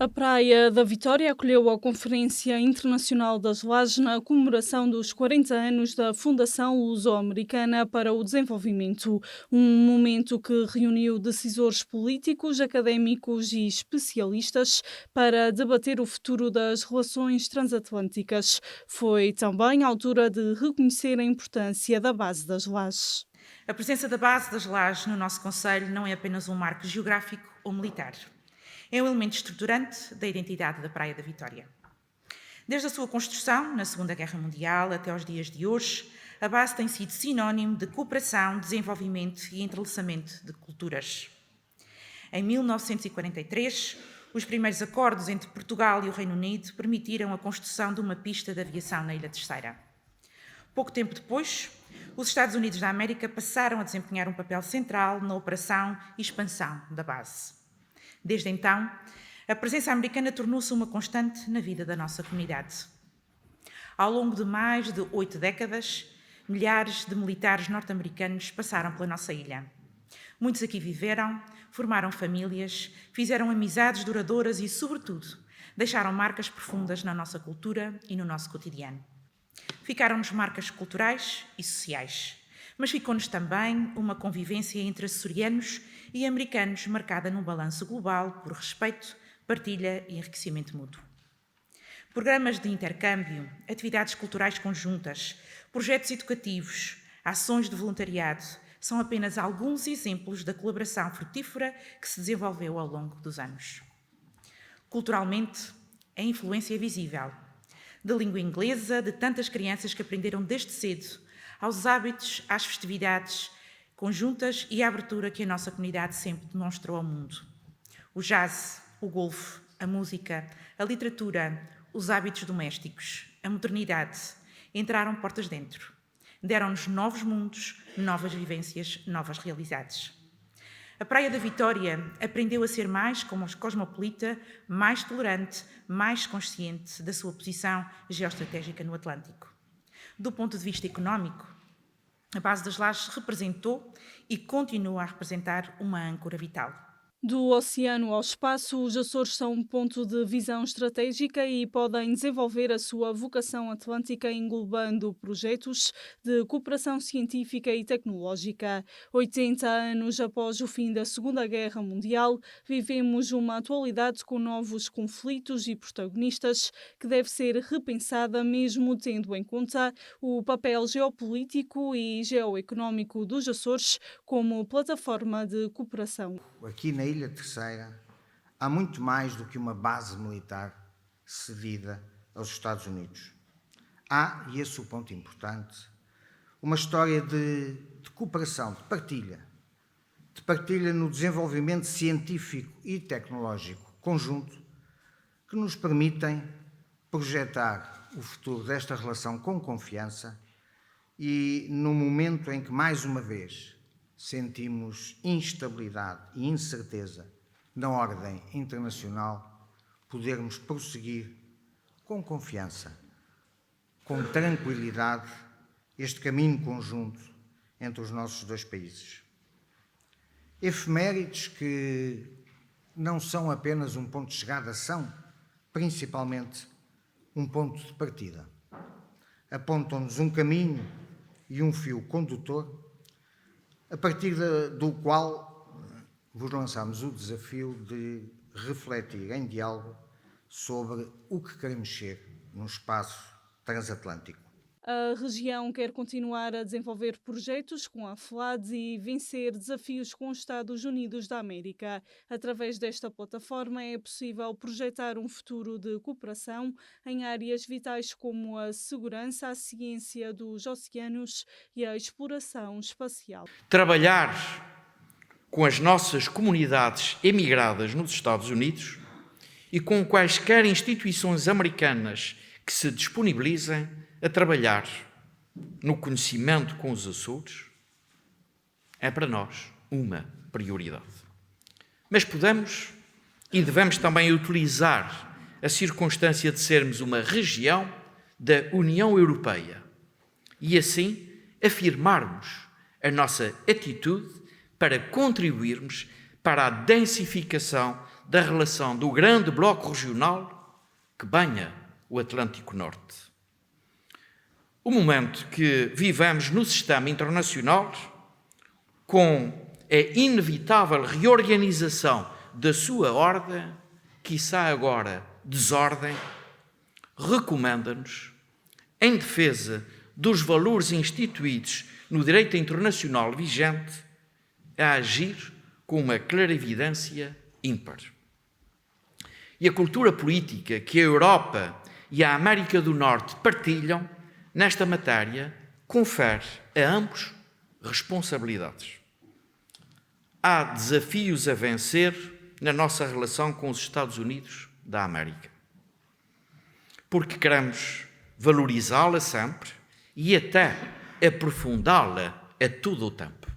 A Praia da Vitória acolheu a Conferência Internacional das Lajes na comemoração dos 40 anos da Fundação Luso-Americana para o Desenvolvimento, um momento que reuniu decisores políticos, académicos e especialistas para debater o futuro das relações transatlânticas. Foi também a altura de reconhecer a importância da base das lajes. A presença da base das lajes no nosso concelho não é apenas um marco geográfico ou militar. É um elemento estruturante da identidade da Praia da Vitória. Desde a sua construção, na Segunda Guerra Mundial, até aos dias de hoje, a base tem sido sinónimo de cooperação, desenvolvimento e entrelaçamento de culturas. Em 1943, os primeiros acordos entre Portugal e o Reino Unido permitiram a construção de uma pista de aviação na Ilha Terceira. Pouco tempo depois, os Estados Unidos da América passaram a desempenhar um papel central na operação e expansão da base. Desde então, a presença americana tornou-se uma constante na vida da nossa comunidade. Ao longo de mais de 8 décadas, milhares de militares norte-americanos passaram pela nossa ilha. Muitos aqui viveram, formaram famílias, fizeram amizades duradouras e, sobretudo, deixaram marcas profundas na nossa cultura e no nosso cotidiano. Ficaram-nos marcas culturais e sociais, mas ficou-nos também uma convivência entre açorianos e americanos marcada num balanço global por respeito, partilha e enriquecimento mútuo. Programas de intercâmbio, atividades culturais conjuntas, projetos educativos, ações de voluntariado são apenas alguns exemplos da colaboração frutífera que se desenvolveu ao longo dos anos. Culturalmente, a influência é visível. Da língua inglesa, de tantas crianças que aprenderam desde cedo, aos hábitos, às festividades conjuntas e à abertura que a nossa comunidade sempre demonstrou ao mundo. O jazz, o golfe, a música, a literatura, os hábitos domésticos, a modernidade entraram portas dentro. Deram-nos novos mundos, novas vivências, novas realidades. A Praia da Vitória aprendeu a ser mais cosmopolita, mais tolerante, mais consciente da sua posição geoestratégica no Atlântico. Do ponto de vista económico, a base das lajes representou e continua a representar uma âncora vital. Do oceano ao espaço, os Açores são um ponto de visão estratégica e podem desenvolver a sua vocação atlântica englobando projetos de cooperação científica e tecnológica. 80 anos após o fim da Segunda Guerra Mundial, vivemos uma atualidade com novos conflitos e protagonistas que deve ser repensada mesmo tendo em conta o papel geopolítico e geoeconómico dos Açores como plataforma de cooperação. Aqui na Ilha Terceira há muito mais do que uma base militar cedida aos Estados Unidos. Há, e esse é o ponto importante, uma história de cooperação, de partilha no desenvolvimento científico e tecnológico conjunto que nos permitem projetar o futuro desta relação com confiança e no momento em que, mais uma vez, sentimos instabilidade e incerteza na ordem internacional, podermos prosseguir com confiança, com tranquilidade, este caminho conjunto entre os nossos dois países. Efemérides que não são apenas um ponto de chegada, são principalmente um ponto de partida. Apontam-nos um caminho e um fio condutor a partir do qual vos lançamos o desafio de refletir em diálogo sobre o que queremos ser num espaço transatlântico. A região quer continuar a desenvolver projetos com a FLAD e vencer desafios com os Estados Unidos da América. Através desta plataforma é possível projetar um futuro de cooperação em áreas vitais como a segurança, a ciência dos oceanos e a exploração espacial. Trabalhar com as nossas comunidades emigradas nos Estados Unidos e com quaisquer instituições americanas que se disponibilizem a trabalhar no conhecimento com os Açores é para nós uma prioridade. Mas podemos e devemos também utilizar a circunstância de sermos uma região da União Europeia e assim afirmarmos a nossa atitude para contribuirmos para a densificação da relação do grande bloco regional que banha o Atlântico Norte. O momento que vivemos no sistema internacional, com a inevitável reorganização da sua ordem, quiçá agora desordem, recomenda-nos, em defesa dos valores instituídos no direito internacional vigente, a agir com uma clarividência ímpar. E a cultura política que a Europa e a América do Norte partilham nesta matéria confere a ambos responsabilidades. Há desafios a vencer na nossa relação com os Estados Unidos da América, porque queremos valorizá-la sempre e até aprofundá-la a todo o tempo.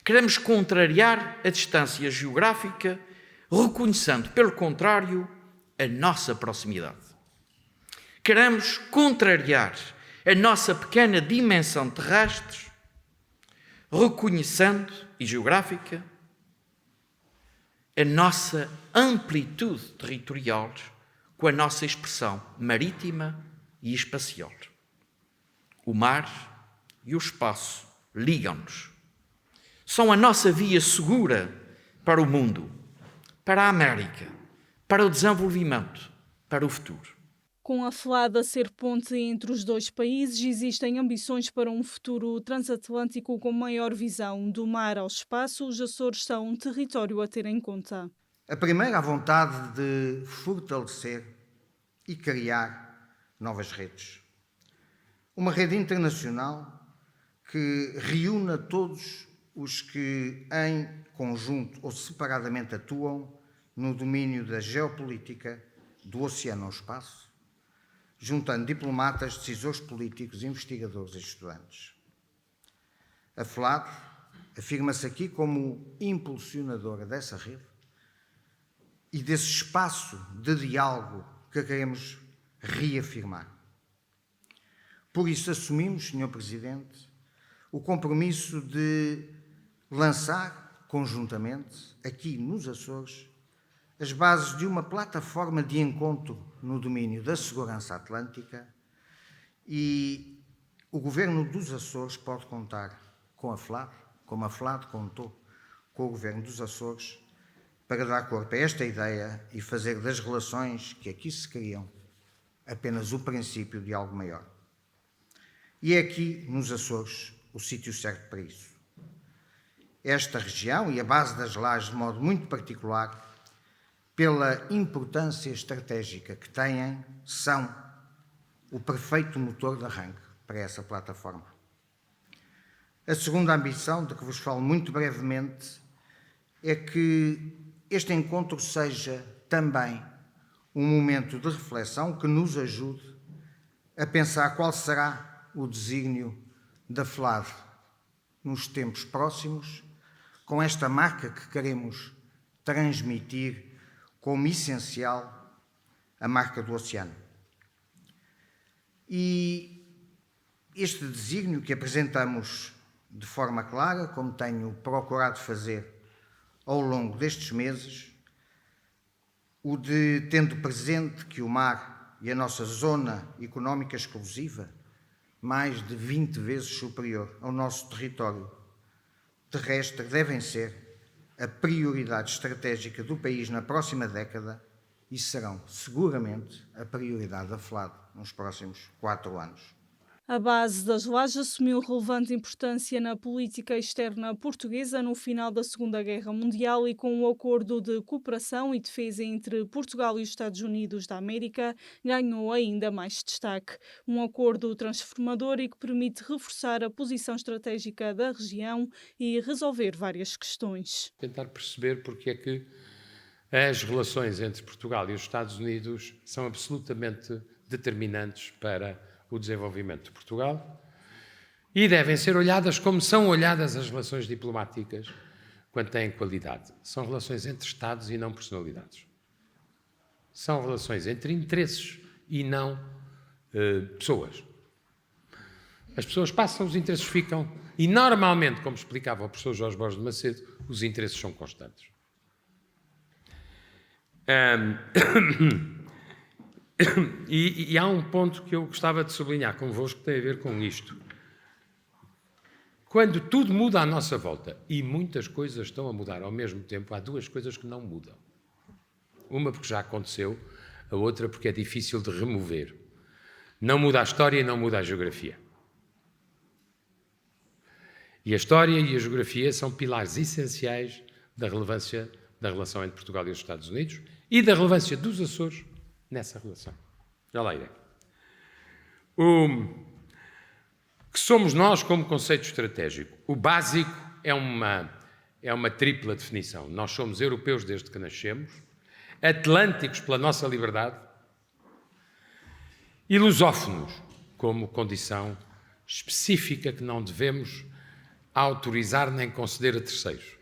Queremos contrariar a distância geográfica, reconhecendo, pelo contrário, a nossa proximidade. Queremos contrariar a nossa pequena dimensão terrestre, reconhecendo, e geográfica, a nossa amplitude territorial com a nossa expressão marítima e espacial. O mar e o espaço ligam-nos. São a nossa via segura para o mundo, para a América, para o desenvolvimento, para o futuro. Com a FLAD a ser ponte entre os dois países, existem ambições para um futuro transatlântico com maior visão. Do mar ao espaço, os Açores são um território a ter em conta. A primeira, a vontade de fortalecer e criar novas redes. Uma rede internacional que reúna todos os que em conjunto ou separadamente atuam no domínio da geopolítica, do oceano ao espaço, juntando diplomatas, decisores políticos, investigadores e estudantes. A FLAD afirma-se aqui como impulsionadora dessa rede e desse espaço de diálogo que queremos reafirmar. Por isso assumimos, Sr. Presidente, o compromisso de lançar conjuntamente, aqui nos Açores, as bases de uma plataforma de encontro no domínio da segurança atlântica, e o Governo dos Açores pode contar com a FLAD, como a FLAD contou com o Governo dos Açores, para dar corpo a esta ideia e fazer das relações que aqui se criam apenas o princípio de algo maior. E é aqui, nos Açores, o sítio certo para isso. Esta região e a base das Lajes, de modo muito particular, pela importância estratégica que têm, são o perfeito motor de arranque para essa plataforma. A segunda ambição, de que vos falo muito brevemente, é que este encontro seja também um momento de reflexão que nos ajude a pensar qual será o desígnio da FLAD nos tempos próximos, com esta marca que queremos transmitir como essencial, a marca do oceano. E este desígnio que apresentamos de forma clara, como tenho procurado fazer ao longo destes meses, o de tendo presente que o mar e a nossa zona económica exclusiva, mais de 20 vezes superior ao nosso território terrestre, devem ser a prioridade estratégica do país na próxima década e serão, seguramente, a prioridade da FLAD nos próximos 4 anos. A base das Lajes assumiu relevante importância na política externa portuguesa no final da Segunda Guerra Mundial e com o acordo de cooperação e defesa entre Portugal e os Estados Unidos da América ganhou ainda mais destaque. Um acordo transformador e que permite reforçar a posição estratégica da região e resolver várias questões. Tentar perceber porque é que as relações entre Portugal e os Estados Unidos são absolutamente determinantes para o desenvolvimento de Portugal e devem ser olhadas como são olhadas as relações diplomáticas quando têm qualidade. São relações entre Estados e não personalidades. São relações entre interesses e não pessoas. As pessoas passam, os interesses ficam e normalmente, como explicava o professor Jorge Borges de Macedo, os interesses são constantes. Ahm, e há um ponto que eu gostava de sublinhar convosco que tem a ver com isto. Quando tudo muda à nossa volta e muitas coisas estão a mudar ao mesmo tempo, há duas coisas que não mudam. Uma porque já aconteceu, a outra porque é difícil de remover. Não muda a história e não muda a geografia. E a história e a geografia são pilares essenciais da relevância da relação entre Portugal e os Estados Unidos e da relevância dos Açores nessa relação. Já lá irei. Que somos nós como conceito estratégico? O básico é uma tripla definição. Nós somos europeus desde que nascemos, atlânticos pela nossa liberdade e lusófonos como condição específica que não devemos autorizar nem conceder a terceiros.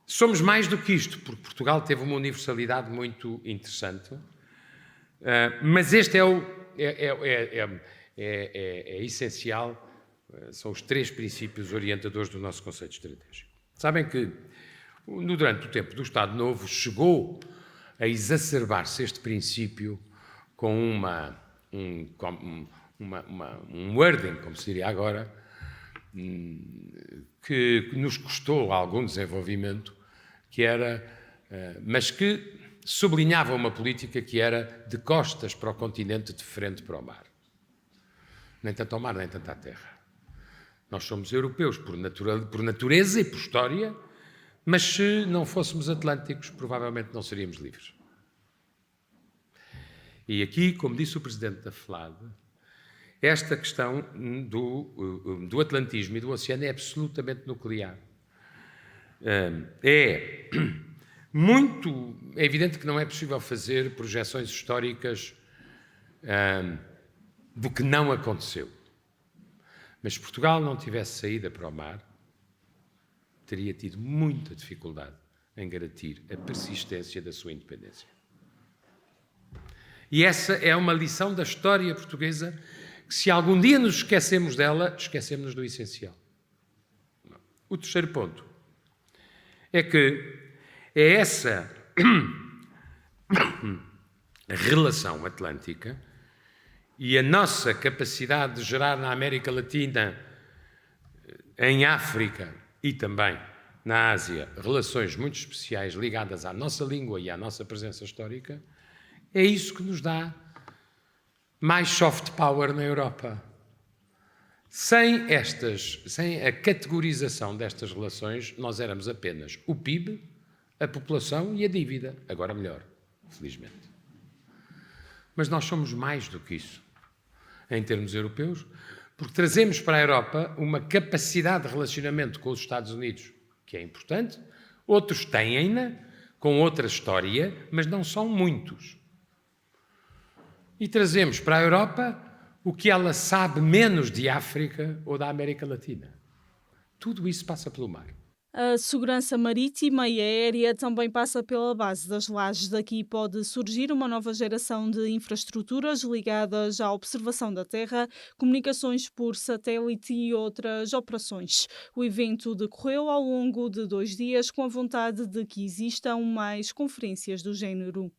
Somos mais do que isto, porque Portugal teve uma universalidade muito interessante, mas este é essencial, são os três princípios orientadores do nosso conceito estratégico. Sabem que, durante o tempo do Estado Novo, chegou a exacerbar-se este princípio com um wording, como se diria agora, que nos custou algum desenvolvimento, mas que sublinhava uma política que era de costas para o continente, de frente para o mar. Nem tanto ao mar, nem tanto à terra. Nós somos europeus por natureza e por história, mas se não fôssemos atlânticos, provavelmente não seríamos livres. E aqui, como disse o Presidente da FLAD, esta questão do atlantismo e do oceano é absolutamente nuclear. É evidente que não é possível fazer projeções históricas do que não aconteceu. Mas se Portugal não tivesse saída para o mar, teria tido muita dificuldade em garantir a persistência da sua independência. E essa é uma lição da história portuguesa que, se algum dia nos esquecemos dela, esquecemos-nos do essencial. O terceiro ponto é que é essa relação atlântica e a nossa capacidade de gerar na América Latina, em África e também na Ásia, relações muito especiais ligadas à nossa língua e à nossa presença histórica, é isso que nos dá mais soft power na Europa. Sem a categorização destas relações, nós éramos apenas o PIB, a população e a dívida. Agora melhor, felizmente. Mas nós somos mais do que isso, em termos europeus, porque trazemos para a Europa uma capacidade de relacionamento com os Estados Unidos, que é importante. Outros têm-na, com outra história, mas não são muitos. E trazemos para a Europa o que ela sabe menos de África ou da América Latina. Tudo isso passa pelo mar. A segurança marítima e aérea também passa pela base das lajes. Daqui pode surgir uma nova geração de infraestruturas ligadas à observação da Terra, comunicações por satélite e outras operações. O evento decorreu ao longo de 2 dias com a vontade de que existam mais conferências do género.